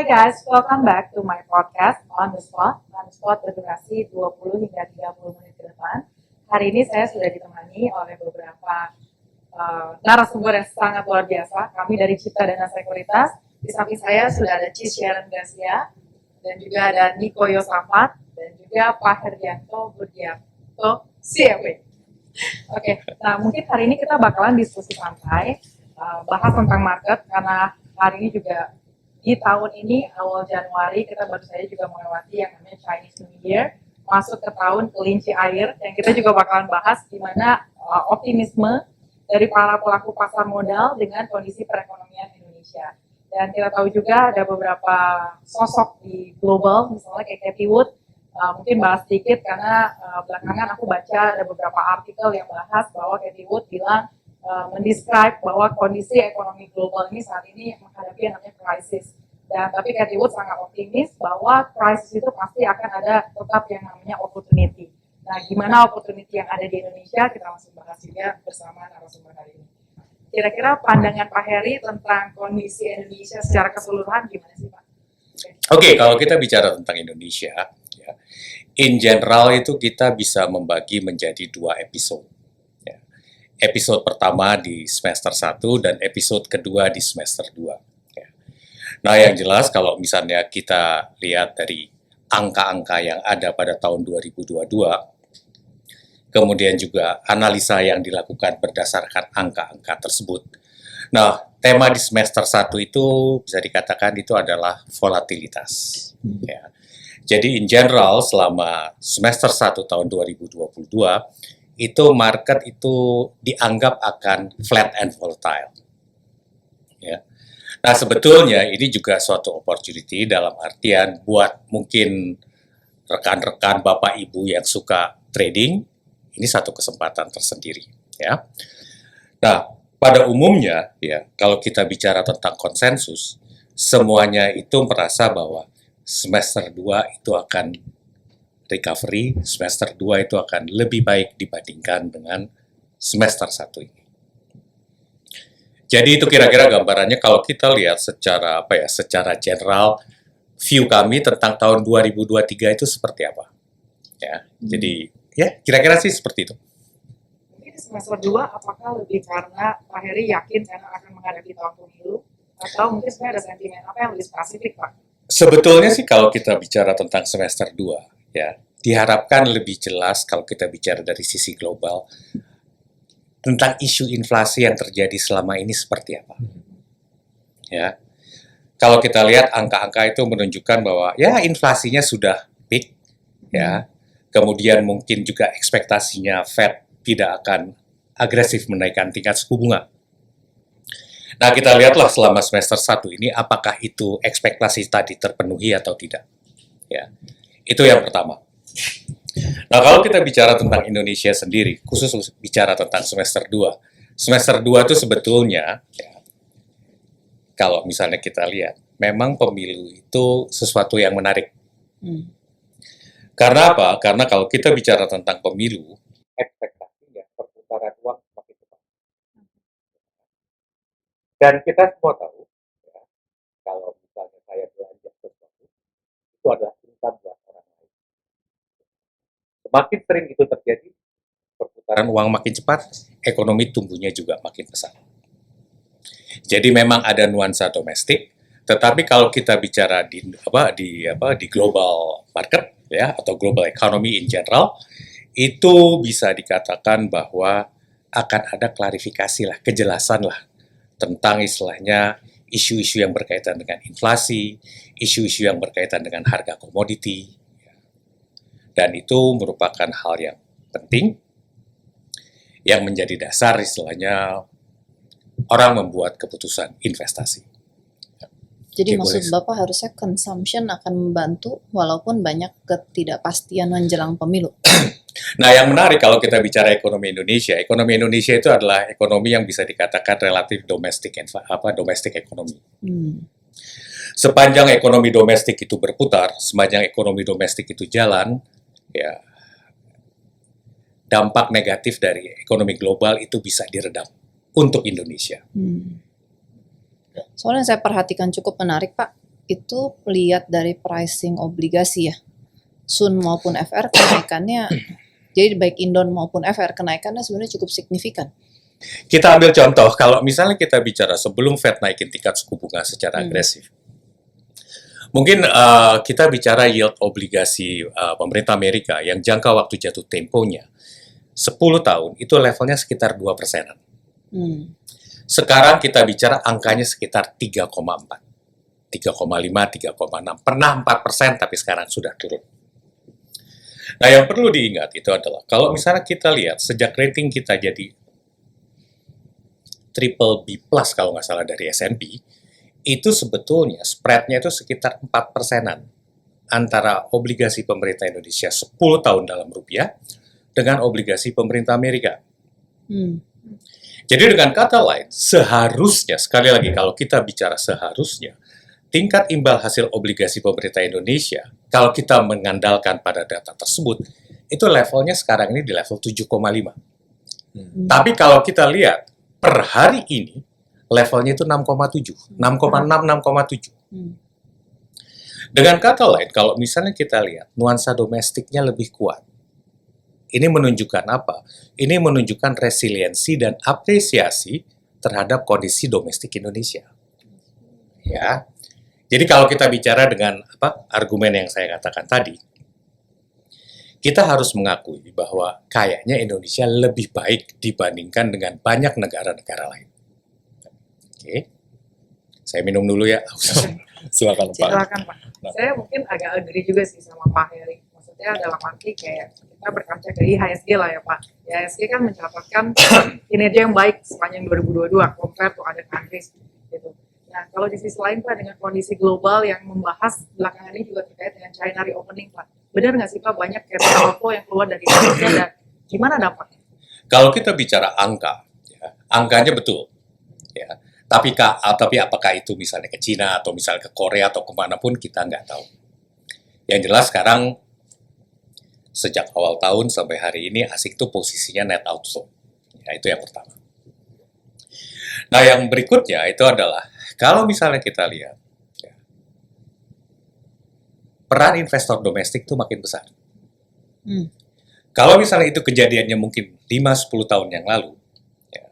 guys, welcome back to my podcast On The Spot. On The Spot berdurasi 20 hingga 30 menit ke depan. Hari ini saya sudah ditemani oleh beberapa narasumber yang sangat luar biasa. Kami dari Cipta Dana Sekuritas. Di samping saya sudah ada Cis Sharon Garcia, dan juga ada Niko Yosafat, dan juga Pak Herdianto Budianto, CFP. Oke, nah mungkin hari ini kita bakalan diskusi santai, bahas tentang market, karena hari ini juga di tahun ini, awal Januari, kita baru saja juga melewati yang namanya Chinese New Year, masuk ke tahun kelinci air, yang kita juga bakalan bahas gimana optimisme dari para pelaku pasar modal dengan kondisi perekonomian Indonesia. Dan kita tahu juga ada beberapa sosok di global, misalnya kayak Cathie Wood, mungkin bahas sedikit karena belakangan aku baca ada beberapa artikel yang bahas bahwa Cathie Wood bilang mendescribe bahwa kondisi ekonomi global ini saat ini menghadapi yang namanya krisis. Dan tapi Cathie Wood sangat optimis bahwa krisis itu pasti akan ada tetap yang namanya opportunity. Nah, gimana opportunity yang ada di Indonesia, kita langsung bahas juga bersama narasumber hari ini. Kira-kira pandangan Pak Heri tentang kondisi Indonesia secara keseluruhan gimana sih Pak? Oke, kalau kita bicara tentang Indonesia, ya, in general itu kita bisa membagi menjadi 2 episode. Ya. Episode pertama di semester 1 dan episode kedua di semester 2. Ya. Nah, yang jelas kalau misalnya kita lihat dari angka-angka yang ada pada tahun 2022, kemudian juga analisa yang dilakukan berdasarkan angka-angka tersebut. Nah, tema di semester 1 itu bisa dikatakan itu adalah volatilitas. Ya. Jadi in general selama semester 1 tahun 2022, itu market itu dianggap akan flat and volatile. Ya. Nah, sebetulnya ini juga suatu opportunity dalam artian buat mungkin rekan-rekan Bapak Ibu yang suka trading, ini satu kesempatan tersendiri, ya. Nah, pada umumnya, ya, kalau kita bicara tentang konsensus, semuanya itu merasa bahwa semester 2 itu akan recovery, semester 2 itu akan lebih baik dibandingkan dengan semester 1 ini. Jadi itu kira-kira gambarannya kalau kita lihat secara secara general view kami tentang tahun 2023 itu seperti apa. Ya, jadi ya, kira-kira sih seperti itu. Mungkin di semester 2, apakah lebih karena Pak Heri yakin karena akan menghadapi tahun pemilu, atau mungkin sebenarnya ada sentimen apa yang lebih spesifik, Pak? Sebetulnya sih kalau kita bicara tentang semester 2, ya, diharapkan lebih jelas kalau kita bicara dari sisi global, tentang isu inflasi yang terjadi selama ini seperti apa. Ya, kalau kita lihat angka-angka itu menunjukkan bahwa ya inflasinya sudah peak, ya. Kemudian mungkin juga ekspektasinya Fed tidak akan agresif menaikkan tingkat suku bunga. Nah, kita lihatlah selama semester 1 ini apakah itu ekspektasi tadi terpenuhi atau tidak. Ya. Itu yang pertama. Nah, kalau kita bicara tentang Indonesia sendiri, khusus bicara tentang semester 2. Semester 2 itu sebetulnya, ya, kalau misalnya kita lihat, memang pemilu itu sesuatu yang menarik. Karena apa? Karena kalau kita bicara tentang pemilu, ekspektasinya perputaran uang semakin cepat. Dan kita semua tahu, ya, kalau misalnya saya belanja sesuatu, itu adalah income buat orang lain. Semakin sering itu terjadi, perputaran uang makin cepat, ekonomi tumbuhnya juga makin besar. Jadi memang ada nuansa domestik, tetapi kalau kita bicara di global market, ya, atau global economy in general, itu bisa dikatakan bahwa akan ada klarifikasi lah, kejelasan lah tentang istilahnya isu-isu yang berkaitan dengan inflasi, isu-isu yang berkaitan dengan harga komoditi, dan itu merupakan hal yang penting yang menjadi dasar istilahnya orang membuat keputusan investasi. Jadi maksud Bapak harusnya consumption akan membantu walaupun banyak ketidakpastian menjelang pemilu. Nah, yang menarik kalau kita bicara ekonomi Indonesia itu adalah ekonomi yang bisa dikatakan relatif domestik ekonomi. Sepanjang ekonomi domestik itu berputar, sepanjang ekonomi domestik itu jalan, ya, dampak negatif dari ekonomi global itu bisa diredam untuk Indonesia. Soalnya saya perhatikan cukup menarik, Pak. itu lihat dari pricing obligasi ya. Sun maupun FR kenaikannya, jadi baik Indon maupun FR kenaikannya sebenarnya cukup signifikan. Kita ambil contoh, kalau misalnya kita bicara sebelum Fed naikin tingkat suku bunga secara agresif, mungkin kita bicara yield obligasi pemerintah Amerika yang jangka waktu jatuh temponya 10 tahun, itu levelnya sekitar 2%-an. Sekarang kita bicara angkanya sekitar 3,4, 3,5, 3,6. Pernah 4%, tapi sekarang sudah turun. Nah, yang perlu diingat itu adalah, kalau misalnya kita lihat, sejak rating kita jadi triple B plus kalau nggak salah dari S&P, itu sebetulnya spread-nya itu sekitar 4%-an antara obligasi pemerintah Indonesia 10 tahun dalam rupiah dengan obligasi pemerintah Amerika. Jadi dengan kata lain, seharusnya, sekali lagi kalau kita bicara seharusnya, tingkat imbal hasil obligasi pemerintah Indonesia, kalau kita mengandalkan pada data tersebut, itu levelnya sekarang ini di level 7,5. Tapi kalau kita lihat, per hari ini, levelnya itu 6,7, 6,6, 6,7. Dengan kata lain, kalau misalnya kita lihat, nuansa domestiknya lebih kuat. Ini menunjukkan apa? Ini menunjukkan resiliensi dan apresiasi terhadap kondisi domestik Indonesia. Ya. Jadi kalau kita bicara dengan argumen yang saya katakan tadi, kita harus mengakui bahwa kayaknya Indonesia lebih baik dibandingkan dengan banyak negara-negara lain. Oke. Saya minum dulu ya. Silakan Pak. Silakan Pak. Saya mungkin agak agree juga sih sama Pak Heri. Maksudnya dalam arti kayak kita berkaca ke IHSG lah ya Pak. IHSG kan mencatatkan kinerja yang baik sepanjang 2022 compare to other countries gitu. Nah, kalau di sisi lain Pak, dengan kondisi global yang membahas belakangan ini juga terkait dengan China reopening Pak. Benar nggak sih Pak, banyak capital flow yang keluar dari Indonesia dan gimana dampaknya? Kalau kita bicara angka, ya, angkanya betul. Ya. Tapi apakah itu misalnya ke Cina atau misalnya ke Korea atau kemanapun kita nggak tahu. Yang jelas sekarang sejak awal tahun sampai hari ini asing itu posisinya net outflow. Ya, itu yang pertama. Nah, yang berikutnya itu adalah kalau misalnya kita lihat ya, peran investor domestik itu makin besar. Kalau misalnya itu kejadiannya mungkin 5-10 tahun yang lalu, ya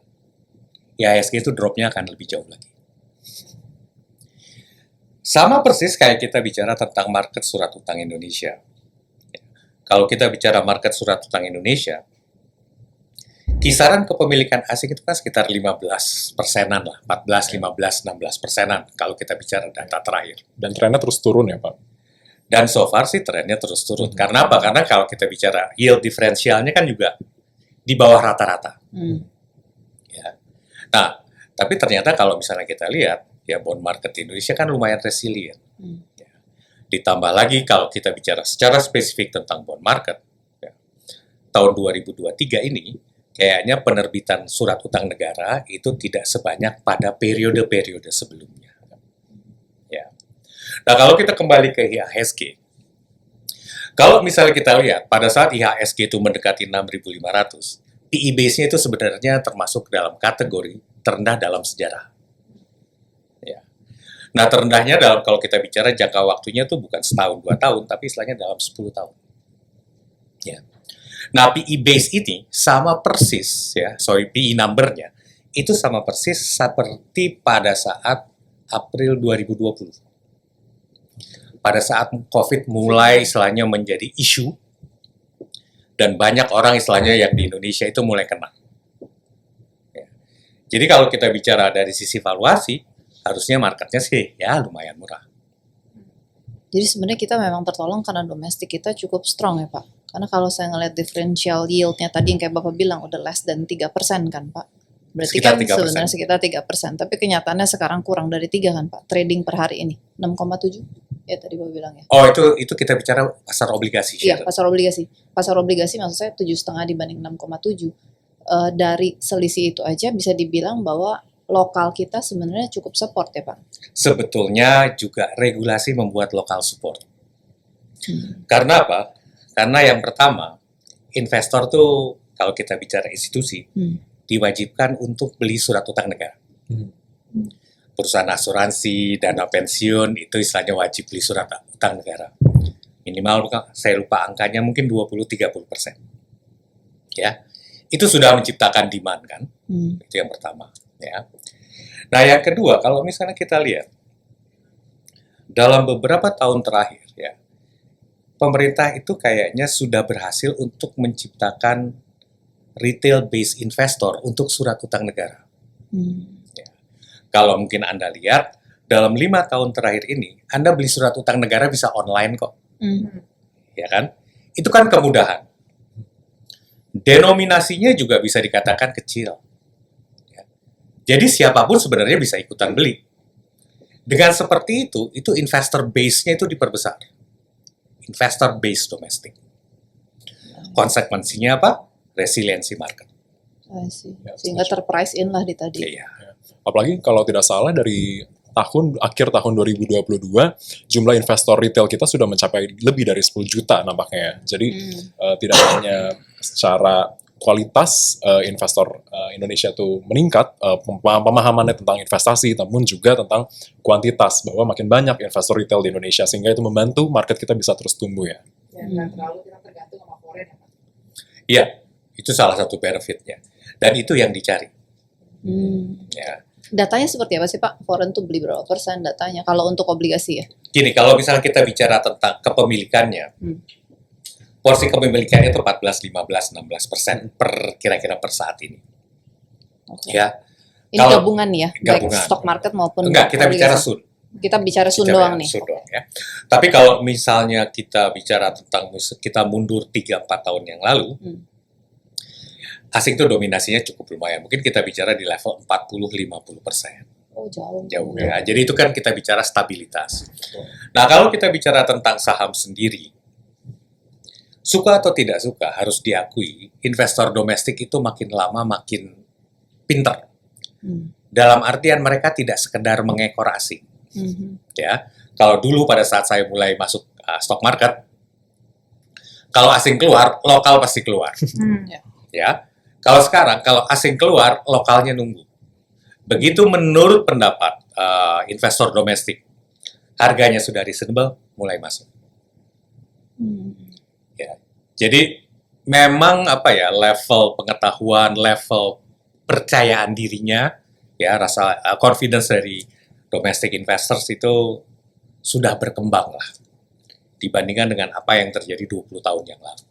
IHSG itu drop-nya akan lebih jauh lagi. Sama persis kayak kita bicara tentang market surat utang Indonesia. Kalau kita bicara market surat utang Indonesia, kisaran kepemilikan asing itu kan sekitar 15%-an lah, 14, 15, 16%-an kalau kita bicara data terakhir. Dan trennya terus turun ya Pak? Dan so far sih trennya terus turun. Karena apa? Karena kalau kita bicara yield diferensialnya kan juga di bawah rata-rata. Ya. Nah, tapi ternyata kalau misalnya kita lihat, ya bond market Indonesia kan lumayan resilient. Ya. Ditambah lagi kalau kita bicara secara spesifik tentang bond market, ya, tahun 2023 ini, kayaknya penerbitan surat utang negara itu tidak sebanyak pada periode-periode sebelumnya. Ya. Nah, kalau kita kembali ke IHSG, kalau misalnya kita lihat, pada saat IHSG itu mendekati 6.500, PE base-nya itu sebenarnya termasuk dalam kategori terendah dalam sejarah. Ya. Nah, terendahnya dalam kalau kita bicara jangka waktunya itu bukan setahun, 2 tahun, tapi istilahnya dalam 10 tahun. Ya. Nah, PE base ini sama persis, PE number-nya, itu sama persis seperti pada saat April 2020. Pada saat COVID mulai istilahnya menjadi isu, dan banyak orang istilahnya yang di Indonesia itu mulai kena. Ya. Jadi kalau kita bicara dari sisi valuasi, harusnya marketnya sih ya lumayan murah. Jadi sebenarnya kita memang tertolong karena domestik kita cukup strong ya Pak. Karena kalau saya ngeliat differential yield-nya tadi yang kayak Bapak bilang udah less than 3% kan Pak. Berarti Sekitar kan 3%. sebenarnya sekitar 3%. Tapi kenyataannya sekarang kurang dari 3 kan Pak. Trading per hari ini 6,7 ya tadi Bapak bilang ya. Oh, itu kita bicara pasar obligasi. Iya, pasar obligasi. Pasar obligasi maksud saya 7,5 dibanding 6,7. Dari selisih itu aja bisa dibilang bahwa lokal kita sebenarnya cukup support ya Pak. Sebetulnya juga regulasi membuat lokal support. Karena apa? Karena yang pertama, investor tuh kalau kita bicara institusi, diwajibkan untuk beli surat utang negara. perusahaan asuransi, dana pensiun, itu istilahnya wajib beli surat utang negara. Minimal, saya lupa angkanya, mungkin 20-30%. Ya, itu sudah menciptakan demand kan, itu yang pertama. Ya. Nah, yang kedua, kalau misalnya kita lihat, dalam beberapa tahun terakhir, ya, pemerintah itu kayaknya sudah berhasil untuk menciptakan retail based investor untuk surat utang negara. Ya. Kalau mungkin Anda lihat, dalam 5 tahun terakhir ini, Anda beli surat utang negara bisa online kok. Ya kan? Itu kan kemudahan. Denominasinya juga bisa dikatakan kecil. Ya. Jadi siapapun sebenarnya bisa ikutan beli. Dengan seperti itu investor base-nya itu diperbesar. Investor base domestik. Konsekuensinya apa? Resiliensi market. Sehingga terprice in lah di tadi. Iya. Apalagi kalau tidak salah dari akhir tahun 2022, jumlah investor retail kita sudah mencapai lebih dari 10 juta nampaknya. Jadi tidak hanya secara kualitas investor Indonesia itu meningkat, pemahamannya tentang investasi, namun juga tentang kuantitas, bahwa makin banyak investor retail di Indonesia, sehingga itu membantu market kita bisa terus tumbuh ya. Dan terlalu kita tergantung sama foreign ya Pak. Iya, itu salah satu benefitnya. Dan itu yang dicari. Ya. Datanya seperti apa sih Pak? Foreign tuh beli berapa persen datanya? Kalau untuk obligasi ya? Gini, kalau misalnya kita bicara tentang kepemilikannya, porsi kepemilikannya itu 14, 15, 16% kira-kira per saat ini. Okay. Ya. Ini Kalau- gabungan ya? gabungan. Baik stock market maupun Enggak, kita obligasi. bicara sun. Kita bicara sun Bicara doang nih. sun doang, ya. Tapi kalau misalnya kita bicara tentang kita mundur 3-4 tahun yang lalu, asing itu dominasinya cukup lumayan. Mungkin kita bicara di level 40-50%. Oh jauh. Jauh ya. Jadi itu kan kita bicara stabilitas. Nah, kalau kita bicara tentang saham sendiri, suka atau tidak suka, harus diakui, investor domestik itu makin lama makin pinter. Dalam artian mereka tidak sekedar mengekor asing. Ya, kalau dulu pada saat saya mulai masuk stock market, kalau asing keluar, lokal pasti keluar. Ya, kalau sekarang kalau asing keluar, lokalnya nunggu. Begitu menurut pendapat investor domestik, harganya sudah reasonable, mulai masuk. Ya, jadi memang apa ya, level pengetahuan, level percayaan dirinya, ya rasa confidence dari domestic investors itu sudah berkembang lah dibandingkan dengan apa yang terjadi 20 tahun yang lalu.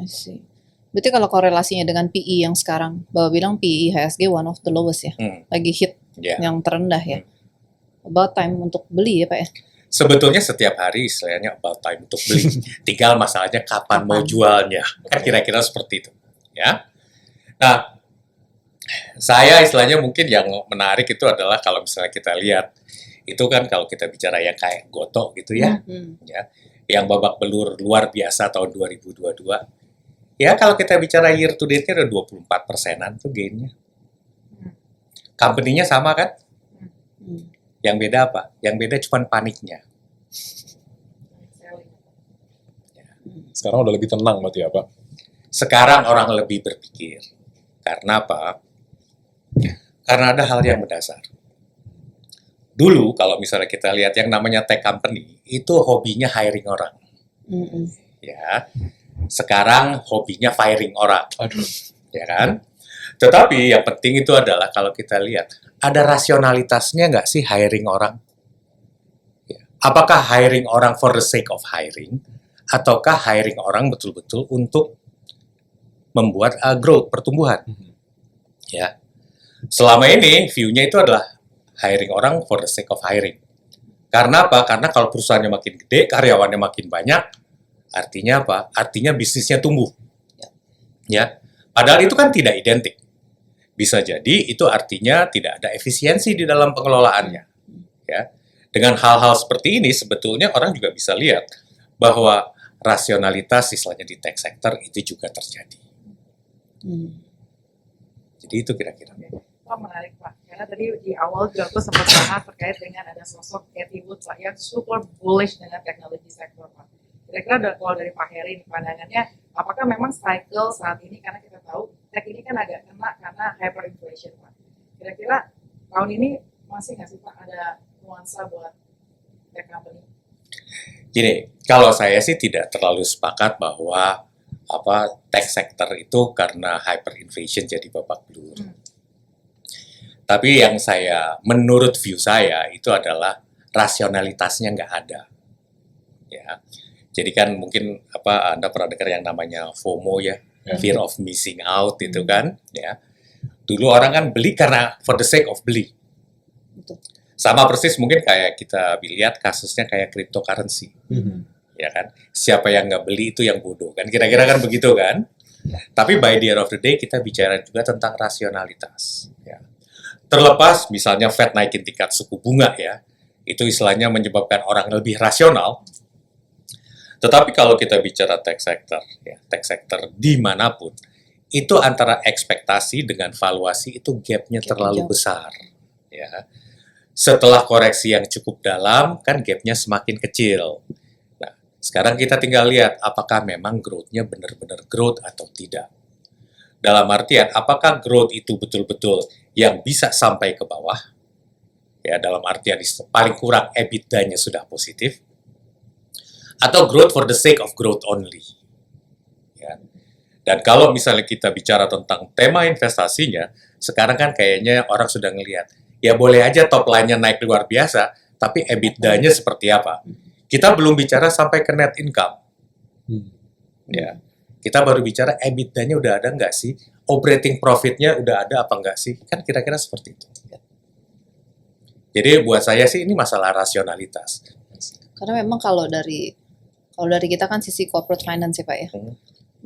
I see. Berarti kalau korelasinya dengan PE yang sekarang, Bapak bilang PE IHSG one of the lowest ya, lagi hit Ya. yang terendah ya. About time untuk beli ya Pak ya? Sebetulnya setiap hari istilahnya about time untuk beli. Tinggal masalahnya kapan mau jualnya. Kan kira-kira seperti itu. Ya. Nah, saya istilahnya mungkin yang menarik itu adalah kalau misalnya kita lihat, itu kan kalau kita bicara yang kayak Gotoh gitu ya, ya, yang babak belur luar biasa tahun 2022. Ya kalau kita bicara year to date-nya udah 24%-an tuh gain-nya. Company-nya sama kan? Yang beda apa? Yang beda cuma paniknya. Sekarang udah lebih tenang berarti ya Pak? Sekarang orang lebih berpikir. Karena apa? Karena ada hal yang mendasar. Dulu kalau misalnya kita lihat yang namanya tech company, itu hobinya hiring orang. Ya. Sekarang hobinya firing orang. Aduh. Ya kan? Tetapi yang penting itu adalah kalau kita lihat, ada rasionalitasnya nggak sih hiring orang? Ya. Apakah hiring orang for the sake of hiring? Ataukah hiring orang betul-betul untuk membuat growth, pertumbuhan? Ya. Selama ini view-nya itu adalah hiring orang for the sake of hiring. Karena apa? Karena kalau perusahaannya makin gede, karyawannya makin banyak, artinya apa? Artinya bisnisnya tumbuh. Ya. Padahal itu kan tidak identik. Bisa jadi itu artinya tidak ada efisiensi di dalam pengelolaannya. Ya. Dengan hal-hal seperti ini sebetulnya orang juga bisa lihat bahwa rasionalitas istilahnya di tech sector itu juga terjadi. Jadi itu kira-kira. Wah, menarik Pak, karena tadi di awal juga aku sempat bahas terkait dengan ada sosok Cathie Wood Pak yang super bullish dengan teknologi sektor Pak. Kira-kira kalau dari Pak Heri pandangannya, apakah memang cycle saat ini, karena kita tahu tech ini kan agak kena karena hyperinflation Pak. Kira-kira tahun ini masih nggak sih Pak ada nuansa buat tech company? Gini, kalau saya sih tidak terlalu sepakat bahwa tech sector itu karena hyperinflation jadi babak belur. Tapi yang menurut view saya itu adalah rasionalitasnya nggak ada. Ya, jadi kan mungkin Anda pernah dengar yang namanya FOMO ya, fear of missing out itu kan, ya. Dulu orang kan beli karena for the sake of beli. Betul. Sama persis mungkin kayak kita lihat kasusnya kayak cryptocurrency. Ya kan, siapa yang nggak beli itu yang bodoh kan, kira-kira kan begitu kan. Tapi by the end of the day kita bicara juga tentang rasionalitas ya. Terlepas misalnya Fed naikin tingkat suku bunga ya, itu istilahnya menyebabkan orang lebih rasional. Tetapi kalau kita bicara tech sector ya, tech sector dimanapun itu antara ekspektasi dengan valuasi itu gapnya terlalu besar ya. Setelah koreksi yang cukup dalam kan gapnya semakin kecil. Sekarang kita tinggal lihat apakah memang growth-nya benar-benar growth atau tidak. Dalam artian, apakah growth itu betul-betul yang bisa sampai ke bawah? Ya, dalam artian paling kurang EBITDA-nya sudah positif. Atau growth for the sake of growth only. Ya. Dan kalau misalnya kita bicara tentang tema investasinya, sekarang kan kayaknya orang sudah ngelihat, ya boleh aja top line-nya naik luar biasa, tapi EBITDA-nya seperti apa? Kita belum bicara sampai ke net income. Ya, kita baru bicara EBITDA-nya udah ada nggak sih? Operating profit-nya udah ada apa nggak sih? Kan kira-kira seperti itu. Jadi buat saya sih ini masalah rasionalitas. Karena memang kalau dari kita kan sisi corporate finance ya Pak ya,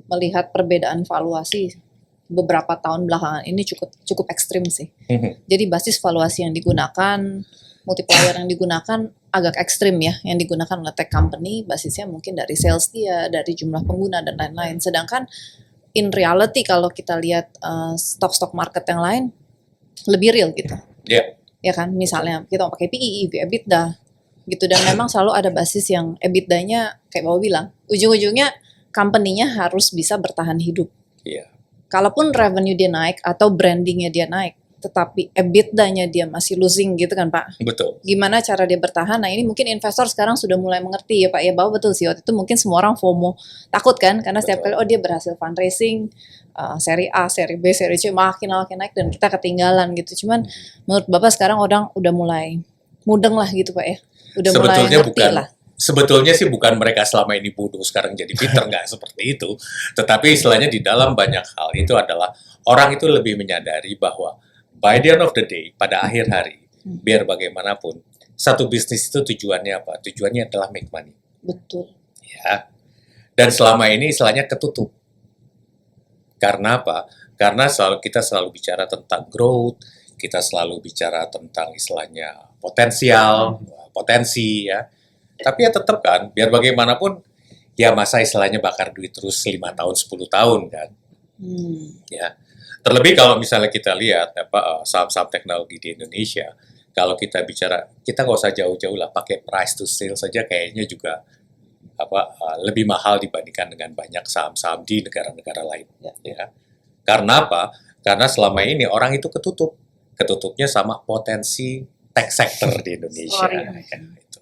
melihat perbedaan valuasi beberapa tahun belakangan ini cukup ekstrim sih. Jadi basis valuasi yang digunakan, multiplier yang digunakan agak ekstrim ya, yang digunakan oleh tech company basisnya mungkin dari sales dia, dari jumlah pengguna dan lain-lain. Sedangkan in reality kalau kita lihat stok-stok market yang lain lebih real gitu. Yeah. Ya kan, misalnya kita mau pakai PE, EBITDA gitu, dan memang selalu ada basis yang EBITDA-nya kayak Bapak bilang, ujung-ujungnya company-nya harus bisa bertahan hidup. Yeah. Kalaupun revenue dia naik atau brandingnya dia naik, tetapi EBITDA-nya dia masih losing gitu kan Pak. Betul. Gimana cara dia bertahan? Nah ini mungkin investor sekarang sudah mulai mengerti ya Pak ya, bahwa betul sih waktu itu mungkin semua orang FOMO, takut kan karena setiap kali dia berhasil fundraising, seri A, seri B, seri C makin naik dan kita ketinggalan gitu. Cuman menurut Bapak sekarang orang udah mulai mudeng lah gitu Pak ya, udah mulai ngerti lah. Sebetulnya sih bukan mereka selama ini bodoh sekarang jadi pinter, nggak seperti itu. Tetapi istilahnya di dalam banyak hal itu adalah orang itu lebih menyadari bahwa by the end of the day, pada akhir hari, biar bagaimanapun, satu bisnis itu tujuannya apa? Tujuannya adalah make money. Betul. Ya. Dan selama ini istilahnya ketutup. Karena apa? Karena kita selalu bicara tentang growth, kita selalu bicara tentang istilahnya potensi ya. Tapi ya tetap kan, biar bagaimanapun, ya masa istilahnya bakar duit terus 5 tahun, 10 tahun kan. Ya. Terlebih kalau misalnya kita lihat saham-saham teknologi di Indonesia, kalau kita bicara, kita nggak usah jauh-jauh lah, pakai price to sales saja kayaknya juga lebih mahal dibandingkan dengan banyak saham-saham di negara-negara lain. Ya. Karena apa? Karena selama ini orang itu ketutupnya sama potensi tech sector di Indonesia. Gitu.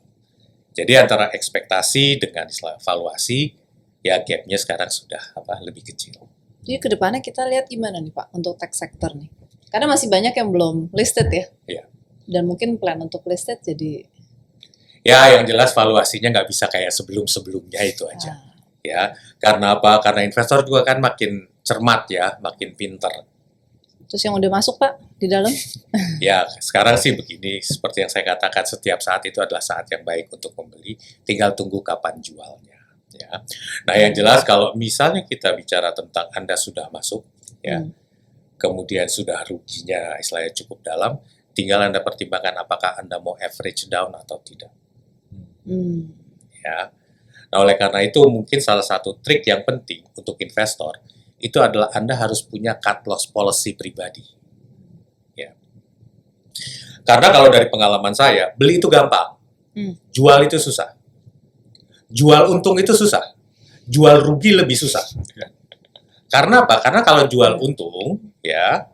Jadi antara ekspektasi dengan istilah valuasi, ya gapnya sekarang sudah lebih kecil. Jadi kedepannya kita lihat gimana nih Pak untuk tech sector nih? Karena masih banyak yang belum listed ya. Iya. Dan mungkin plan untuk listed jadi... Ya yang jelas valuasinya nggak bisa kayak sebelum-sebelumnya itu aja. Ya, karena apa? Karena investor juga kan makin cermat ya, makin pinter. Terus yang udah masuk Pak di dalam? Ya sekarang sih begini, seperti yang saya katakan, setiap saat itu adalah saat yang baik untuk membeli, tinggal tunggu kapan jualnya. Ya. Nah yang jelas kalau misalnya kita bicara tentang Anda sudah masuk, ya, kemudian sudah ruginya istilahnya cukup dalam, tinggal Anda pertimbangkan apakah Anda mau average down atau tidak. Ya. Nah oleh karena itu mungkin salah satu trik yang penting untuk investor itu adalah Anda harus punya cut loss policy pribadi. Ya. Karena kalau dari pengalaman saya, beli itu gampang, jual itu susah. Jual untung itu susah, jual rugi lebih susah. Karena apa? Karena kalau jual untung, ya,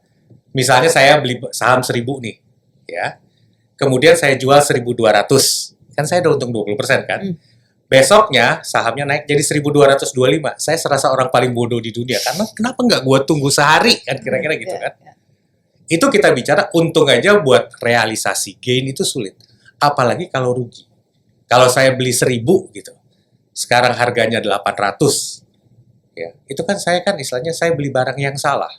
misalnya saya beli saham 1.000 nih, ya, kemudian saya jual 1.200, kan saya udah untung 20% kan. Besoknya sahamnya naik jadi 1.225. Saya serasa orang paling bodoh di dunia karena kenapa nggak gua tunggu sehari kan kira-kira gitu Iya, kan. iya. Itu kita bicara untung aja buat realisasi gain itu sulit. Apalagi kalau rugi. Kalau saya beli 1.000 gitu, sekarang harganya 800, ya itu kan saya kan istilahnya saya beli barang yang salah,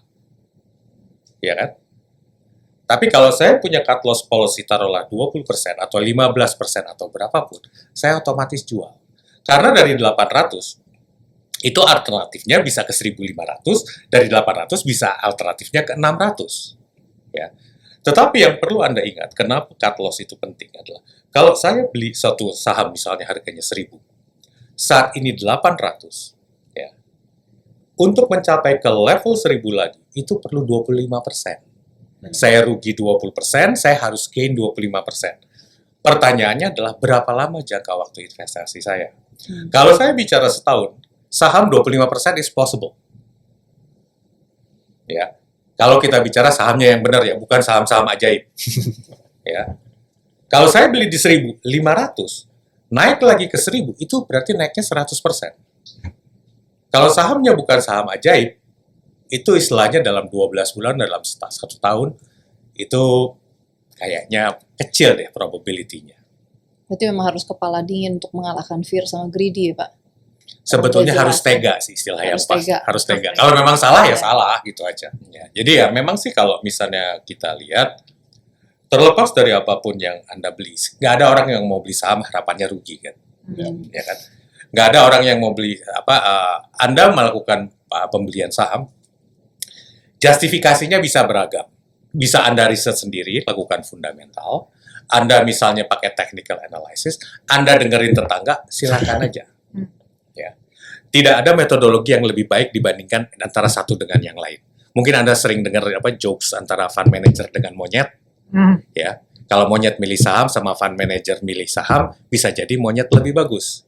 ya kan? Tapi kalau saya punya cut loss policy taruhlah 20% atau 15% atau berapapun, saya otomatis jual. Karena dari 800, itu alternatifnya bisa ke 1.500, dari 800 bisa alternatifnya ke 600. Ya. Tetapi yang perlu Anda ingat, kenapa cut loss itu penting adalah, kalau saya beli satu saham misalnya harganya 1.000, saat ini 800, ya, untuk mencapai ke level 1.000 lagi, itu perlu 25%. Saya rugi 20%, saya harus gain 25%. Pertanyaannya adalah berapa lama jangka waktu investasi saya? Kalau saya bicara setahun, saham 25% is possible. Ya. Kalau kita bicara sahamnya yang benar ya, bukan saham-saham ajaib. Ya. Kalau saya beli di 1.500, naik lagi ke 1.000, itu berarti naiknya 100%. Kalau sahamnya bukan saham ajaib, itu istilahnya dalam 12 bulan, dalam 1 tahun, itu kayaknya kecil deh probability-nya. Berarti memang harus kepala dingin untuk mengalahkan fear sama greedy ya Pak? Sebetulnya Udah harus jelas, tega sih istilah yang Harus pas. tega. Harus tega. Kalau memang salah ya Iya. salah gitu aja. Ya, jadi ya memang sih kalau misalnya kita lihat, terlepas dari apapun yang Anda beli, nggak ada orang yang mau beli saham harapannya rugi kan. Ya kan? Nggak ada orang yang mau beli Anda melakukan pembelian saham, justifikasinya bisa beragam. Bisa Anda riset sendiri, lakukan fundamental. Anda misalnya pakai technical analysis, Anda dengerin tetangga, silakan aja. Ya. Tidak ada metodologi yang lebih baik dibandingkan antara satu dengan yang lain. Mungkin Anda sering dengar jokes antara fund manager dengan monyet. Ya. Kalau monyet milih saham sama fund manager milih saham, bisa jadi monyet lebih bagus.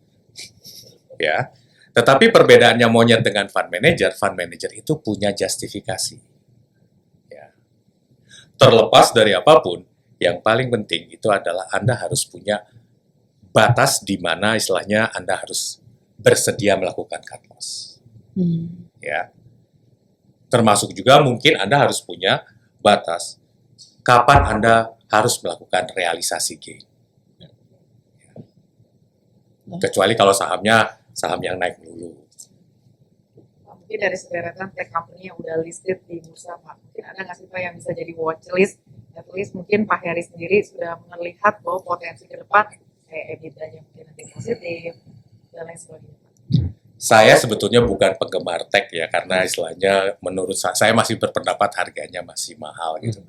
Ya. Tetapi perbedaannya monyet dengan fund manager itu punya justifikasi. Ya. Terlepas dari apapun, yang paling penting itu adalah Anda harus punya batas di mana istilahnya Anda harus bersedia melakukan cut loss. Ya. Termasuk juga mungkin Anda harus punya batas kapan Anda harus melakukan realisasi gain. Ya. Kecuali kalau sahamnya saham yang naik dulu. Mungkin dari sederetan tech company yang udah listed di bursa Pak, mungkin ada nggak sih Pak yang bisa jadi watchlist? At least mungkin Pak Heri sendiri sudah melihat bahwa potensi ke depan kayak EBITDA-nya mungkin nanti positif dan lain sebagainya. Saya sebetulnya bukan penggemar tech ya, karena istilahnya menurut saya masih berpendapat harganya masih mahal gitu.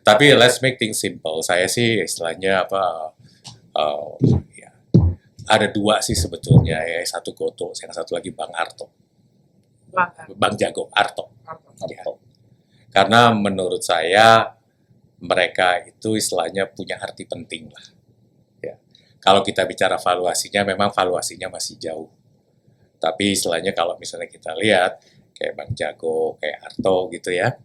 Tapi let's make things simple. Saya sih istilahnya ya, ada dua sih sebetulnya ya, satu Goto, yang satu lagi Bang Arto. Bang Jago, Arto. Ya. Karena menurut saya mereka itu istilahnya punya arti penting lah. Ya. Kalau kita bicara valuasinya, memang valuasinya masih jauh. Tapi istilahnya kalau misalnya kita lihat, kayak Bang Jago, kayak Arto gitu ya.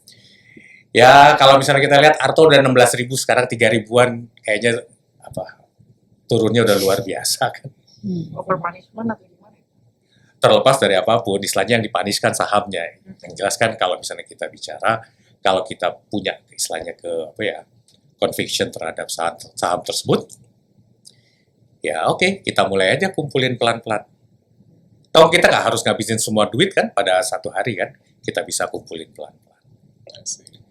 Ya kalau misalnya kita lihat Arto udah 16.000, sekarang 3.000-an, kayaknya turunnya udah luar biasa kan. Over punishment atau gimana? Terlepas dari apapun, istilahnya yang dipaniskan sahamnya. Yang jelas kan kalau misalnya kita bicara, kalau kita punya istilahnya conviction terhadap saham tersebut, ya oke, kita mulai aja kumpulin pelan-pelan. Tahu kita nggak harus ngabisin semua duit kan pada satu hari kan, kita bisa kumpulin pelan-pelan.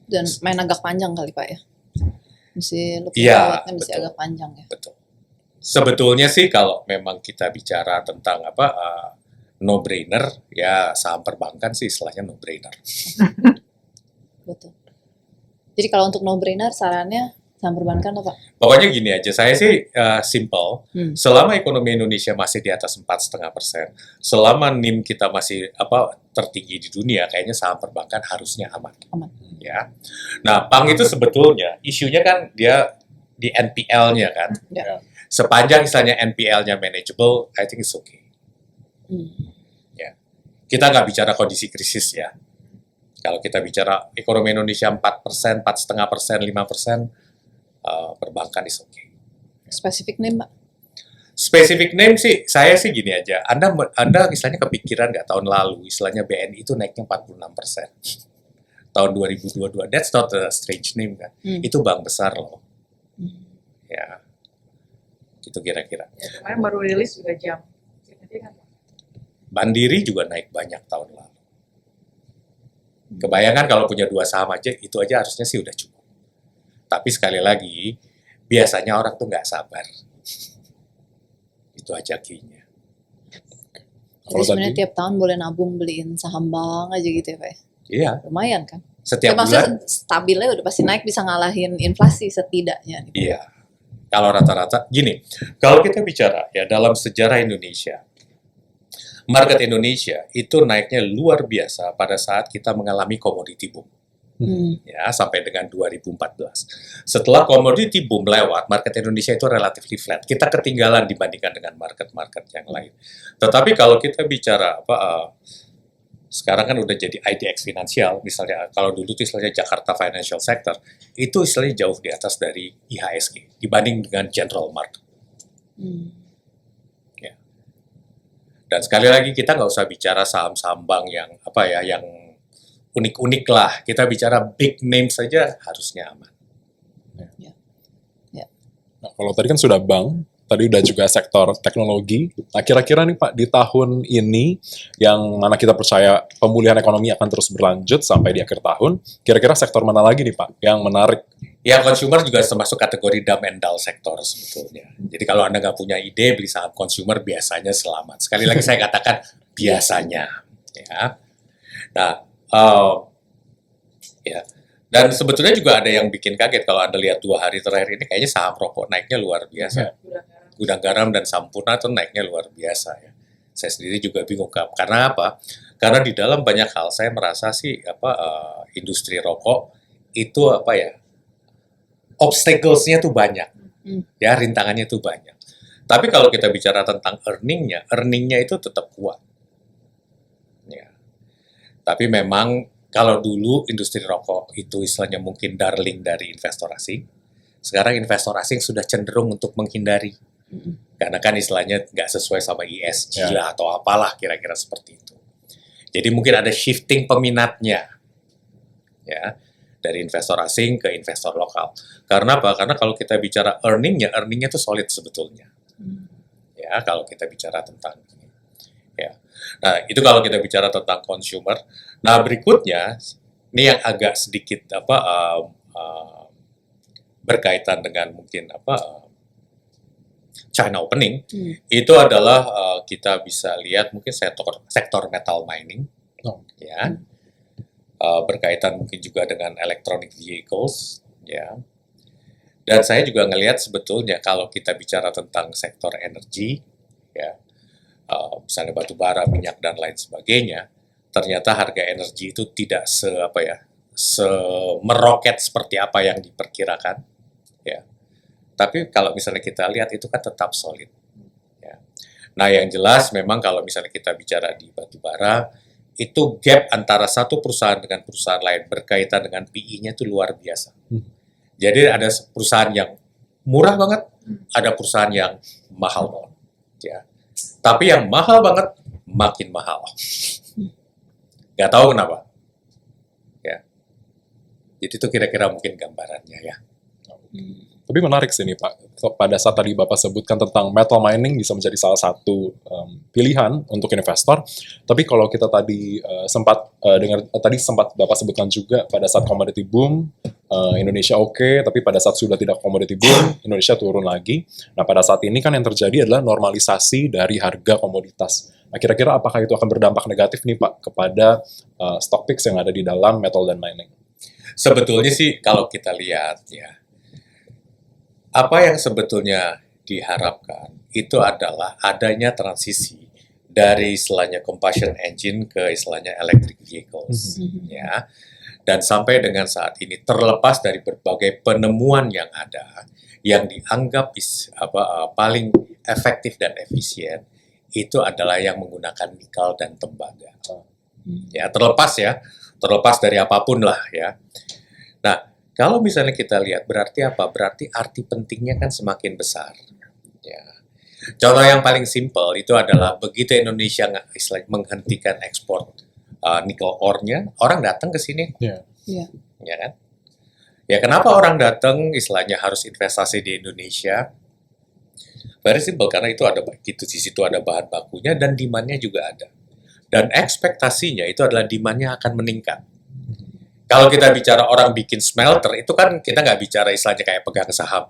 Dan main agak panjang kali Pak ya? Mesti Iya, mesti betul. agak panjang ya? Betul. Sebetulnya sih kalau memang kita bicara tentang no-brainer, ya saham perbankan sih istilahnya no-brainer. Betul. Jadi kalau untuk no-brainer, sarannya saham perbankan apa? Pokoknya gini aja, saya sih simple. Selama ekonomi Indonesia masih di atas 4,5%, selama NIM kita masih tertinggi di dunia, kayaknya saham perbankan harusnya aman. Aman. Ya. Nah, bank itu sebetulnya isunya kan dia di NPL-nya kan. Ya. Sepanjang misalnya NPL-nya manageable, I think it's okay. Ya. Kita nggak bicara kondisi krisis ya. Kalau kita bicara ekonomi Indonesia 4%, 4,5%, 5%, perbankan is okay. Spesifik nih Mbak. Specific name sih, saya sih gini aja. Anda istilahnya kepikiran nggak tahun lalu, istilahnya BNI itu naiknya 46%. Tahun 2022, that's not a strange name kan. Itu bank besar loh. Ya, gitu kira-kira. Ya, kemarin baru rilis juga jam signifikan. Mandiri juga naik banyak tahun lalu. Kebayangkan kalau punya 2 saham aja, itu aja harusnya sih udah cukup. Tapi sekali lagi, biasanya orang tuh nggak sabar. Itu aja key-nya. Jadi sebenarnya tiap tahun boleh nabung beliin saham bank aja gitu ya Pak? Iya, Lumayan kan? setiap Maksudnya bulan. stabilnya udah pasti naik, bisa ngalahin inflasi setidaknya. Iya. Kalau rata-rata, gini, kalau kita bicara ya dalam sejarah Indonesia, market Indonesia itu naiknya luar biasa pada saat kita mengalami commodity boom. Ya, sampai dengan 2014. Setelah commodity boom lewat, market Indonesia itu relatively flat. Kita ketinggalan dibandingkan dengan market-market yang lain. Tetapi kalau kita bicara sekarang kan udah jadi IDX finansial, misalnya kalau dulu itu istilahnya Jakarta Financial Sector, itu istilahnya jauh di atas dari IHSG dibanding dengan general market. Ya. Dan sekali lagi kita nggak usah bicara saham-saham bank yang yang unik-unik lah. Kita bicara big name saja harusnya aman. Nah, kalau tadi kan sudah bank, tadi udah juga sektor teknologi. Nah, kira-kira nih Pak, di tahun ini yang mana kita percaya pemulihan ekonomi akan terus berlanjut sampai di akhir tahun, kira-kira sektor mana lagi nih Pak yang menarik? Ya, consumer juga termasuk kategori dumb and dull sektor sebetulnya. Jadi kalau Anda nggak punya ide, beli saham consumer biasanya selamat. Sekali lagi saya katakan biasanya. Ya. Nah, ya. Dan sebetulnya juga ada yang bikin kaget kalau Anda lihat 2 hari terakhir ini kayaknya saham rokok naiknya luar biasa. Gudang Garam dan Sampurna itu naiknya luar biasa ya. Saya sendiri juga bingung karena apa? Karena di dalam banyak hal saya merasa sih industri rokok itu obstacles-nya tuh banyak. Ya, rintangannya tuh banyak. Tapi kalau kita bicara tentang earning-nya itu tetap kuat. Ya. Tapi memang kalau dulu industri rokok itu istilahnya mungkin darling dari investor asing, sekarang investor asing sudah cenderung untuk menghindari. Karena kan istilahnya nggak sesuai sama ESG lah atau apalah kira-kira seperti itu. Jadi mungkin ada shifting peminatnya ya dari investor asing ke investor lokal. Karena apa? Karena kalau kita bicara earningnya itu solid sebetulnya. Ya, kalau kita bicara tentang ini. Ya. Nah, itu kalau kita bicara tentang consumer. Nah, berikutnya ini yang agak sedikit berkaitan dengan mungkin China opening, itu adalah kita bisa lihat mungkin sektor metal mining, ya, berkaitan mungkin juga dengan electronic vehicles, ya. Dan saya juga ngelihat sebetulnya kalau kita bicara tentang sektor energi, ya, misalnya batu bara, minyak dan lain sebagainya, ternyata harga energi itu tidak semeroket seperti apa yang diperkirakan, ya. Tapi kalau misalnya kita lihat itu kan tetap solid. Ya. Nah, yang jelas memang kalau misalnya kita bicara di batu bara, itu gap antara satu perusahaan dengan perusahaan lain berkaitan dengan PE-nya itu luar biasa. Jadi ada perusahaan yang murah banget, ada perusahaan yang mahal banget. Ya. Tapi yang mahal banget makin mahal. Nggak tahu kenapa. Ya. Jadi itu kira-kira mungkin gambarannya ya. Tapi menarik sih nih Pak, pada saat tadi Bapak sebutkan tentang metal mining bisa menjadi salah satu pilihan untuk investor. Tapi kalau kita tadi sempat Bapak sebutkan juga pada saat commodity boom, Indonesia oke, tapi pada saat sudah tidak commodity boom, Indonesia turun lagi. Nah, pada saat ini kan yang terjadi adalah normalisasi dari harga komoditas. Nah, kira-kira apakah itu akan berdampak negatif nih Pak kepada stock picks yang ada di dalam metal dan mining? Sebetulnya sih kalau kita lihat ya, apa yang sebetulnya diharapkan itu adalah adanya transisi dari istilahnya combustion engine ke istilahnya electric vehicles, ya. Dan sampai dengan saat ini terlepas dari berbagai penemuan yang ada yang dianggap paling efektif dan efisien, itu adalah yang menggunakan nikel dan tembaga. Ya, terlepas dari apapun lah ya. Nah, Kalau misalnya kita lihat, berarti apa? Berarti arti pentingnya kan semakin besar. Ya. Contoh yang paling simpel itu adalah begitu Indonesia menghentikan ekspor nikel ore-nya, orang datang ke sini, Iya. Iya. ya kan? Ya kenapa orang datang, istilahnya harus investasi di Indonesia? Very simple, karena itu ada di situ ada bahan bakunya dan demand-nya juga ada. Dan ekspektasinya itu adalah demand-nya akan meningkat. Kalau kita bicara orang bikin smelter, itu kan kita nggak bicara istilahnya kayak pegang saham.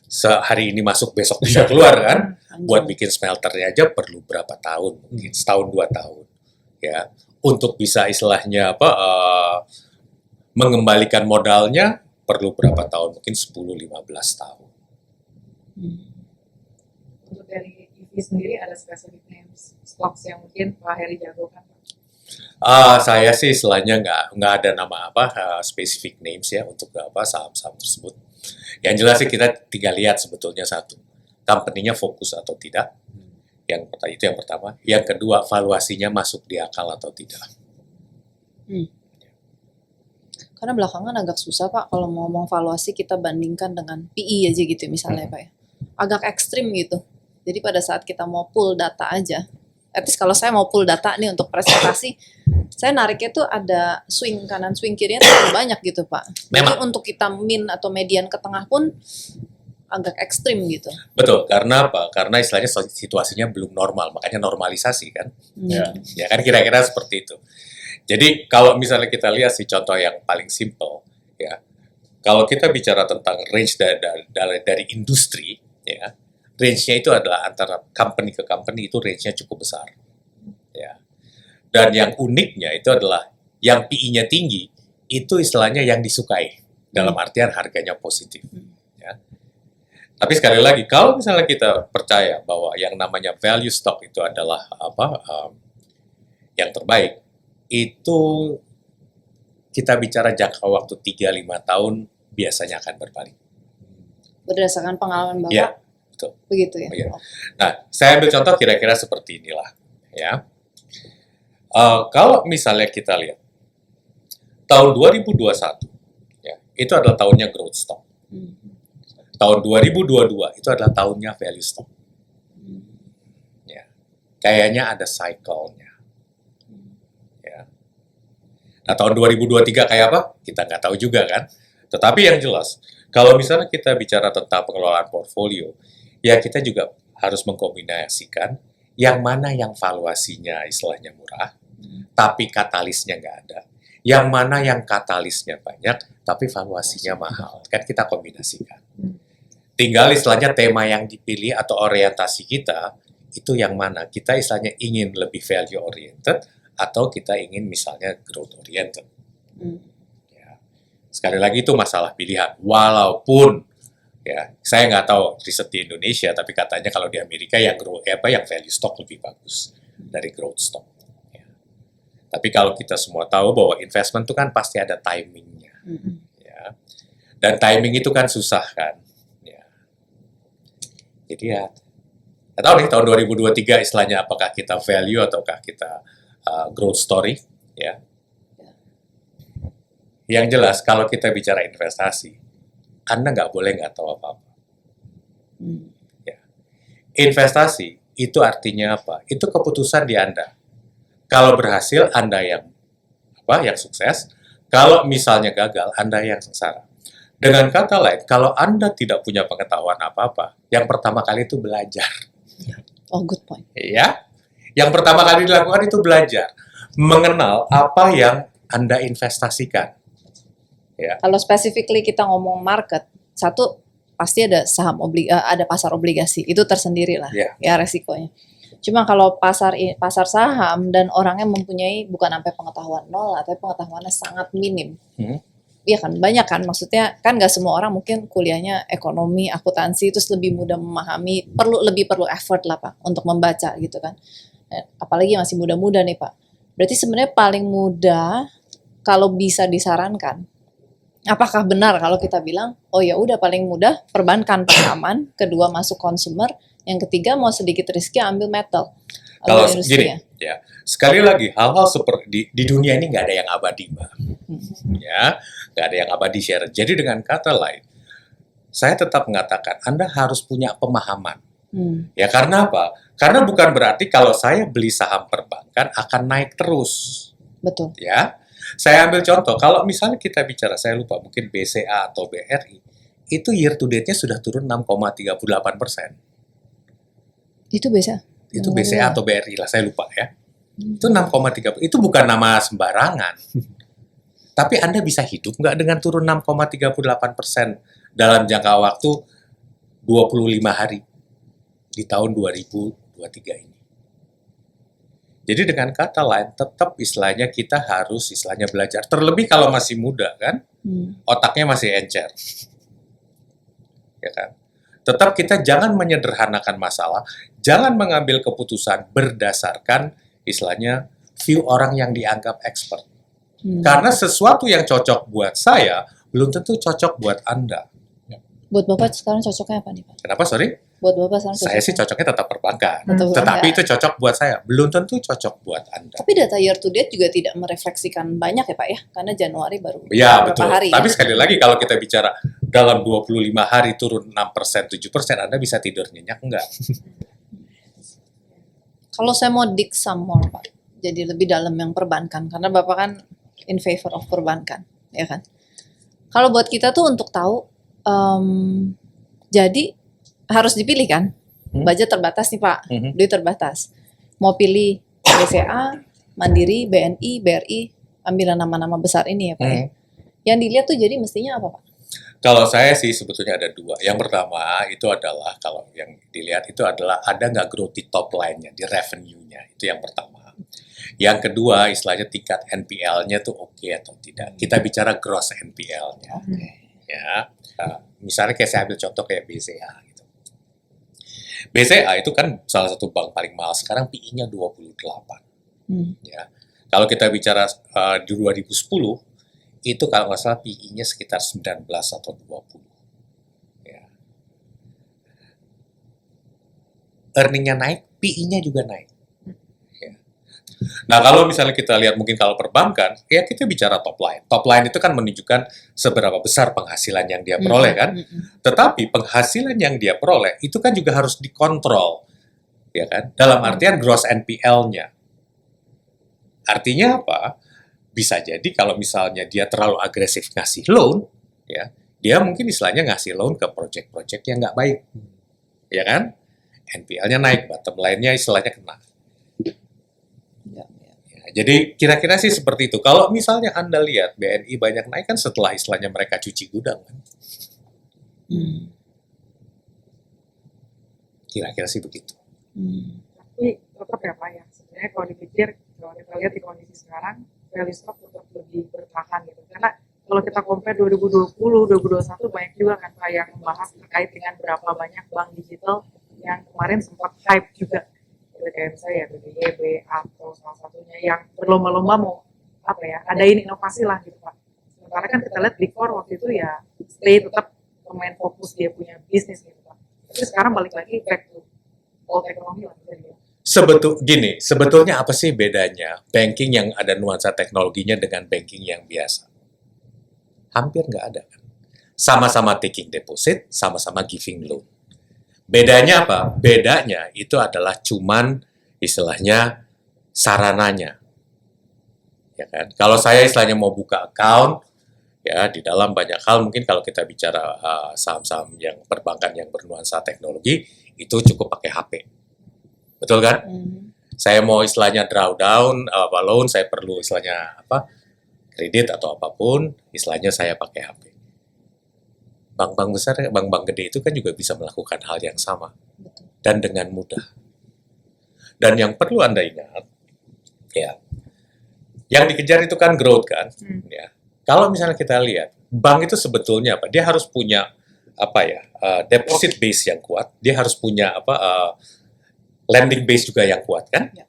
Sehari ini masuk, besok bisa keluar kan? Buat bikin smelternya aja perlu berapa tahun? Mungkin setahun, 2 tahun. Ya, untuk bisa istilahnya mengembalikan modalnya perlu berapa tahun? Mungkin 10-15 tahun. Untuk dari EV sendiri ada specific names stocks yang mungkin Pak Heri jagokan? Saya sih istilahnya nggak ada nama specific names ya untuk saham-saham tersebut. Yang jelas sih kita tinggal lihat sebetulnya satu, company-nya fokus atau tidak. Itu yang pertama. Yang kedua, valuasinya masuk di akal atau tidak. Karena belakangan agak susah Pak kalau mau ngomong valuasi kita bandingkan dengan PE aja gitu misalnya Pak ya. Agak ekstrim gitu. Jadi pada saat kita mau pull data aja, at least kalau saya mau pull data nih untuk presentasi, saya nariknya tuh ada swing kanan swing kirinya terlalu banyak gitu Pak. Jadi Memang. untuk kita min atau median ke tengah pun agak ekstrim gitu. Betul, karena apa? Karena istilahnya situasinya belum normal, makanya normalisasi kan. Ya. Ya kan kira-kira seperti itu. Jadi kalau misalnya kita lihat sih contoh yang paling simple, ya. Kalau kita bicara tentang range dari industri, ya, range-nya itu adalah antara company ke company itu range-nya cukup besar. Ya. Dan yang uniknya itu adalah yang PI-nya tinggi, itu istilahnya yang disukai. Dalam artian harganya positif. Ya. Tapi sekali lagi, kalau misalnya kita percaya bahwa yang namanya value stock itu adalah yang terbaik, itu kita bicara jangka waktu 3-5 tahun biasanya akan berbalik. Berdasarkan pengalaman Bapak, Ya, betul. begitu ya? Iya. Nah, saya ambil contoh kira-kira seperti inilah, ya. Kalau misalnya kita lihat tahun 2021, ya, itu adalah tahunnya growth stock. Tahun 2022 itu adalah tahunnya value stock. Ya, kayaknya ada cycle-nya. Ya. Nah, tahun 2023 kayak apa? Kita nggak tahu juga kan. Tetapi yang jelas, kalau misalnya kita bicara tentang pengelolaan portfolio, ya kita juga harus mengkombinasikan yang mana yang valuasinya istilahnya murah, tapi katalisnya nggak ada. Yang mana yang katalisnya banyak, tapi valuasinya mahal. Kan kita kombinasikan. Tinggal istilahnya tema yang dipilih atau orientasi kita, itu yang mana. Kita istilahnya ingin lebih value oriented, atau kita ingin misalnya growth oriented. Ya. Sekali lagi itu masalah pilihan. Walaupun ya saya nggak tahu riset di Indonesia, tapi katanya kalau di Amerika yang yang value stock lebih bagus dari growth stock. Ya. Tapi kalau kita semua tahu bahwa investment itu kan pasti ada timingnya. Ya. Dan timing itu kan susah kan. Ya. Jadi ya, nggak tahu nih tahun 2023 istilahnya apakah kita value ataukah kita growth story, ya. Yang jelas kalau kita bicara investasi, Anda nggak boleh nggak tahu apa-apa. Ya. Investasi itu artinya apa? Itu keputusan di Anda. Kalau berhasil, Anda yang sukses. Kalau misalnya gagal, Anda yang sengsara. Dengan kata lain, kalau Anda tidak punya pengetahuan apa-apa, yang pertama kali itu belajar. Oh, good point. Ya, yang pertama kali dilakukan itu belajar, mengenal apa yang Anda investasikan. Ya. Kalau specifically kita ngomong market, satu pasti ada ada pasar obligasi, itu tersendiri lah, ya resikonya. Cuma kalau pasar saham dan orangnya mempunyai bukan sampai pengetahuan nol lah, tapi pengetahuannya sangat minim. Iya kan, banyak kan, maksudnya kan nggak semua orang mungkin kuliahnya ekonomi, akuntansi, terus lebih mudah memahami, lebih perlu effort lah Pak untuk membaca gitu kan. Apalagi masih muda-muda nih Pak. Berarti sebenarnya paling mudah kalau bisa disarankan, apakah benar kalau kita bilang, oh ya udah paling mudah perbankan Pak aman, kedua masuk consumer, Yang ketiga mau sedikit risky ambil metal. Kalau Ambil industri gini, ya sekali lagi hal-hal seperti di dunia ini nggak ada yang abadi, Mbak. Ya, nggak ada yang abadi, Sharon. Jadi dengan kata lain, saya tetap mengatakan Anda harus punya pemahaman. Ya karena apa? Karena bukan berarti kalau saya beli saham perbankan akan naik terus. Betul. Ya, saya ambil contoh. Kalau misalnya kita bicara, saya lupa mungkin BCA atau BRI, itu year to date-nya sudah turun 6,38%. Itu biasa. Itu BCA atau BRI lah, saya lupa ya. Itu 6,30. Itu bukan nama sembarangan. Tapi Anda bisa hidup nggak dengan turun 6,38% dalam jangka waktu 25 hari di tahun 2023 ini. Jadi dengan kata lain, tetap istilahnya kita harus istilahnya belajar. Terlebih kalau masih muda kan, otaknya masih encer. Ya kan? Tetap kita jangan menyederhanakan masalah, jangan mengambil keputusan berdasarkan istilahnya view orang yang dianggap expert. Karena sesuatu yang cocok buat saya, belum tentu cocok buat Anda. Buat Bapak sekarang cocoknya apa nih, Pak? Kenapa, sorry? Buat Bapak sekarang Saya sih cocoknya tetap perbankan. Tetap Tetapi perbankan. itu cocok buat saya, belum tentu cocok buat Anda. Tapi data year to date juga tidak merefleksikan banyak ya Pak ya, karena Januari baru Ya, beberapa betul. hari. Tapi Ya? sekali lagi kalau kita bicara dalam 25 hari turun 6%, 7%, Anda bisa tidur nyenyak enggak? Kalau saya mau dig some more Pak, jadi lebih dalam yang perbankan, karena Bapak kan in favor of perbankan, ya kan? Kalau buat kita tuh untuk tahu, jadi harus dipilih kan? Budget terbatas nih Pak, duit terbatas. Mau pilih BCA, Mandiri, BNI, BRI, ambil nama-nama besar ini ya Pak ya. Yang dilihat tuh jadi mestinya apa Pak? Kalau saya sih sebetulnya ada dua. Yang pertama itu adalah kalau yang dilihat itu adalah ada nggak growth di top line-nya, di revenue-nya. Itu yang pertama. Yang kedua istilahnya tingkat NPL-nya tuh oke atau tidak. Kita bicara gross NPL-nya. Ya. Nah, misalnya kayak saya ambil contoh kayak BCA gitu. BCA itu kan salah satu bank paling mahal sekarang, PI-nya 28. Ya. Kalau kita bicara di 2010 itu kalau nggak salah PI-nya sekitar 19 atau 20. Ya. Earning-nya naik, PI-nya juga naik. Ya. Nah, kalau misalnya kita lihat mungkin kalau perbankan, ya kita bicara top line. Top line itu kan menunjukkan seberapa besar penghasilan yang dia peroleh kan. Tetapi penghasilan yang dia peroleh itu kan juga harus dikontrol. Ya kan? Dalam artian gross NPL-nya. Artinya apa? Bisa jadi kalau misalnya dia terlalu agresif ngasih loan, ya, dia mungkin istilahnya ngasih loan ke project-project yang nggak baik, ya kan? NPL-nya naik, bottom line-nya istilahnya kena. Ya, jadi kira-kira sih seperti itu. Kalau misalnya Anda lihat BNI banyak naik kan setelah istilahnya mereka cuci gudang, kan? Kira-kira sih begitu. Tapi tetap ya Pak ya, sebenarnya kalau dipikir, kalau kita lihat di kondisi sekarang, value stock tetap lebih bertahan gitu. Karena kalau kita compare 2020, 2021 banyak juga kan Pak yang membahas terkait dengan berapa banyak bank digital yang kemarin sempat hype juga. Seperti kayak misalnya ya BBYB atau salah satunya yang berlomba-lomba mau apa ya, adain inovasi lah gitu Pak. Sementara kan kita lihat Big Four waktu itu ya stay tetap pemain fokus dia punya bisnis gitu Pak. Tapi sekarang balik lagi back to old technology lah gitu ya. Sebetulnya apa sih bedanya banking yang ada nuansa teknologinya dengan banking yang biasa? Hampir nggak ada. Sama-sama taking deposit, sama-sama giving loan. Bedanya apa? Bedanya itu adalah cuman istilahnya sarananya. Ya kan? Kalau saya istilahnya mau buka account, ya di dalam banyak hal mungkin kalau kita bicara saham-saham yang perbankan yang bernuansa teknologi, itu cukup pakai HP. Betul kan? Saya mau istilahnya drawdown, loan, saya perlu istilahnya kredit atau apapun, istilahnya saya pakai HP. Bank-bank besar, bank-bank gede itu kan juga bisa melakukan hal yang sama. Dan dengan mudah. Dan yang perlu Anda ingat, ya, yang dikejar itu kan growth kan. Ya. Kalau misalnya kita lihat, bank itu sebetulnya apa? Dia harus punya deposit base yang kuat, dia harus punya lending base juga yang kuat kan? Ya.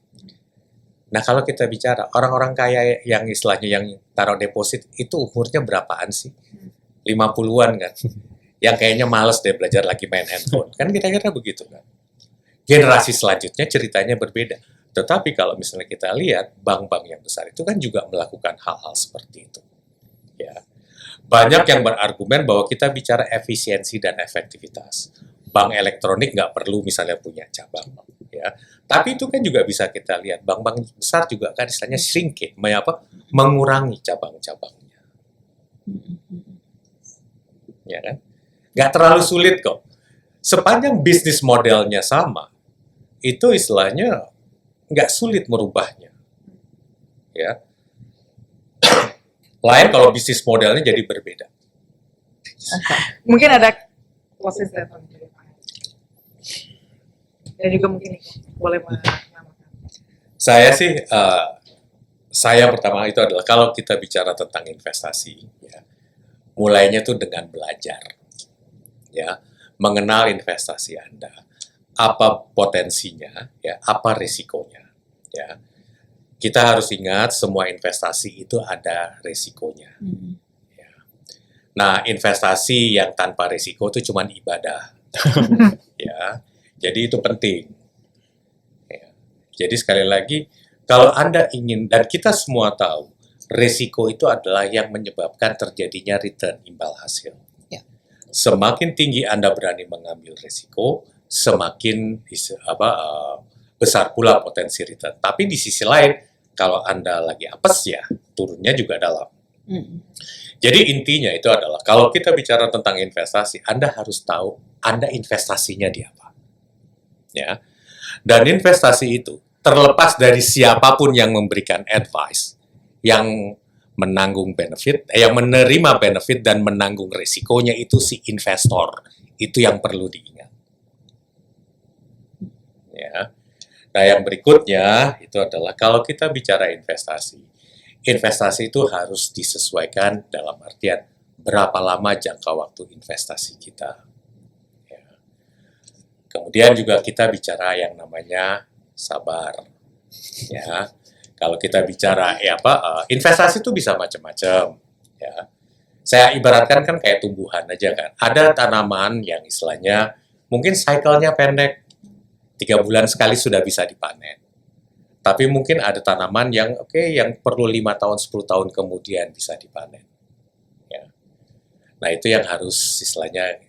Nah kalau kita bicara orang-orang kaya yang istilahnya yang taruh deposit itu umurnya berapaan sih? 50-an kan? Yang kayaknya males deh belajar lagi main handphone. Kan kira-kira begitu kan? Generasi selanjutnya ceritanya berbeda. Tetapi kalau misalnya kita lihat bank-bank yang besar itu kan juga melakukan hal-hal seperti itu. Ya. Banyak yang berargumen bahwa kita bicara efisiensi dan efektivitas. Bank elektronik nggak perlu misalnya punya cabang. Ya. Tapi itu kan juga bisa kita lihat bank-bank besar juga kan istilahnya shrinking, mengurangi cabang-cabangnya. Ya kan? Nggak terlalu sulit kok. Sepanjang bisnis modelnya sama, itu istilahnya nggak sulit merubahnya. Ya. Lain kalau bisnis modelnya jadi berbeda. Mungkin ada closing statement dari Pak Heri. Dan juga mungkin Niko boleh menambahkan. Saya pertama itu adalah kalau kita bicara tentang investasi, ya, mulainya tuh dengan belajar, ya, mengenal investasi Anda, apa potensinya, ya, apa risikonya, ya. Kita harus ingat semua investasi itu ada risikonya. Ya. Nah, investasi yang tanpa risiko itu cuma ibadah, ya. Jadi itu penting. Ya. Jadi sekali lagi, kalau Anda ingin, dan kita semua tahu, risiko itu adalah yang menyebabkan terjadinya return imbal hasil. Ya. Semakin tinggi Anda berani mengambil risiko, semakin besar pula potensi return. Tapi di sisi lain, kalau Anda lagi apes ya, turunnya juga dalam. Jadi intinya itu adalah, kalau kita bicara tentang investasi, Anda harus tahu Anda investasinya di apa. Ya. Dan investasi itu, terlepas dari siapapun yang memberikan advice, yang menanggung benefit, yang menerima benefit dan menanggung resikonya itu si investor. Itu yang perlu diingat. Ya. Nah, yang berikutnya itu adalah kalau kita bicara investasi, investasi itu harus disesuaikan dalam artian berapa lama jangka waktu investasi kita. Ya. Kemudian juga kita bicara yang namanya sabar. Ya, kalau kita bicara investasi itu bisa macam-macam. Ya. Saya ibaratkan kan kayak tumbuhan aja kan. Ada tanaman yang istilahnya mungkin cycle-nya pendek. 3 bulan sekali sudah bisa dipanen. Tapi mungkin ada tanaman yang yang perlu 5 tahun, 10 tahun kemudian bisa dipanen. Ya. Nah, itu yang harus istilahnya,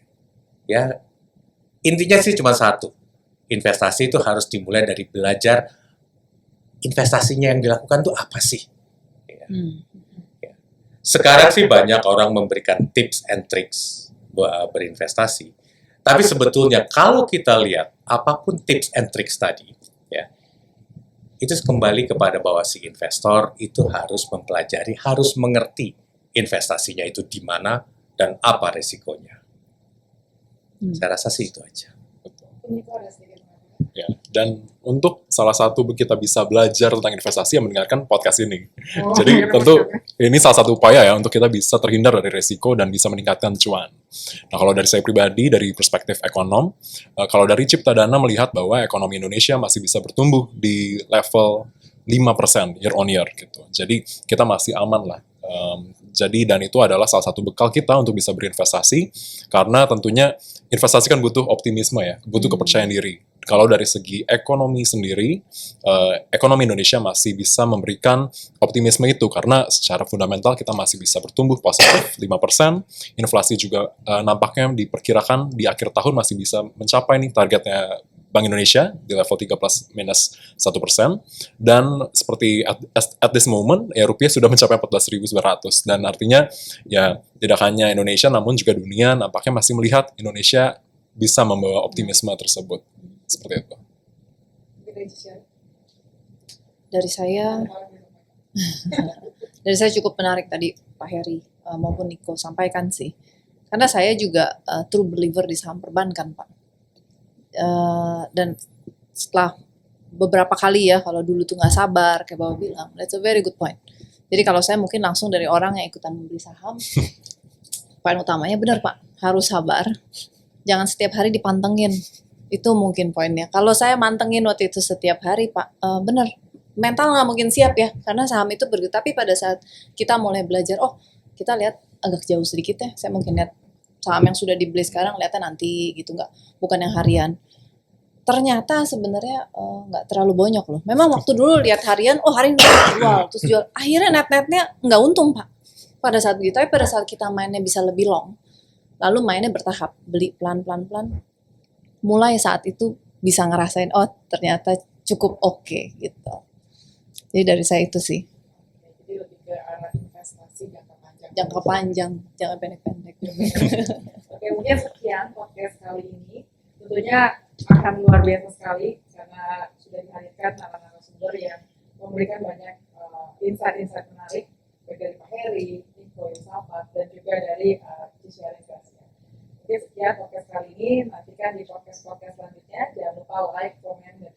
ya, intinya sih cuma satu. Investasi itu harus dimulai dari belajar investasinya yang dilakukan tuh apa sih. Ya. Ya. Sekarang sih banyak orang memberikan tips and tricks buat berinvestasi. Tapi sebetulnya kalau kita lihat apapun tips and tricks tadi, ya, itu kembali kepada bahwa si investor itu harus mempelajari, harus mengerti investasinya itu di mana dan apa resikonya. Saya rasa sih itu aja. Niko ada sedikit. Ya, dan untuk salah satu kita bisa belajar tentang investasi yang mendengarkan podcast ini. Jadi tentu ini salah satu upaya ya untuk kita bisa terhindar dari risiko dan bisa meningkatkan cuan. Nah, kalau dari saya pribadi, dari perspektif ekonom, kalau dari Ciptadana melihat bahwa ekonomi Indonesia masih bisa bertumbuh di level 5% year on year gitu. Jadi kita masih aman lah. Dan itu adalah salah satu bekal kita untuk bisa berinvestasi, karena tentunya investasi kan butuh optimisme ya, butuh kepercayaan diri. Kalau dari segi ekonomi sendiri, ekonomi Indonesia masih bisa memberikan optimisme itu, karena secara fundamental kita masih bisa bertumbuh positif 5%, inflasi juga nampaknya diperkirakan di akhir tahun masih bisa mencapai nih targetnya Bank Indonesia di level 3 plus minus 1%, dan seperti at this moment ya rupiah sudah mencapai 14.900, dan artinya ya tidak hanya Indonesia namun juga dunia nampaknya masih melihat Indonesia bisa membawa optimisme tersebut, seperti itu. Dari saya cukup menarik tadi Pak Heri maupun Niko sampaikan sih, karena saya juga true believer di saham perbankan Pak. Dan setelah beberapa kali ya, kalau dulu tuh nggak sabar kayak Bapak bilang, that's a very good point. Jadi kalau saya mungkin langsung dari orang yang ikutan membeli saham, poin utamanya benar Pak, harus sabar, jangan setiap hari dipantengin, itu mungkin poinnya. Kalau saya mantengin waktu itu setiap hari Pak, benar, mental nggak mungkin siap ya, karena saham itu bergerak. Tapi pada saat kita mulai belajar, kita lihat agak jauh sedikit ya, saya mungkin lihat saham yang sudah dibeli sekarang, lihatnya nanti gitu, bukan yang harian. ternyata sebenarnya nggak terlalu banyak loh. Memang waktu dulu lihat harian, oh hari ini jual, terus jual. Akhirnya net-netnya nggak untung Pak. Pada saat gitu, tapi pada saat kita mainnya bisa lebih long, lalu mainnya bertahap, beli pelan-pelan, mulai saat itu bisa ngerasain, oh ternyata cukup oke gitu. Jadi dari saya itu sih. Jadi lebih ke arah investasi jangka panjang. Jangka panjang, jangan pendek-pendek. Oke, mungkin sekian podcast kali ini. Tentunya akan luar biasa sekali karena sudah dihadirkan narasumber yang memberikan banyak insight-insight menarik baik dari Pak Heri, Niko, Yosafat, dan juga dari Cisha Garcia. Oke, sekian podcast kali ini. Nantikan di podcast-podcast selanjutnya. Jangan lupa like, komen, dan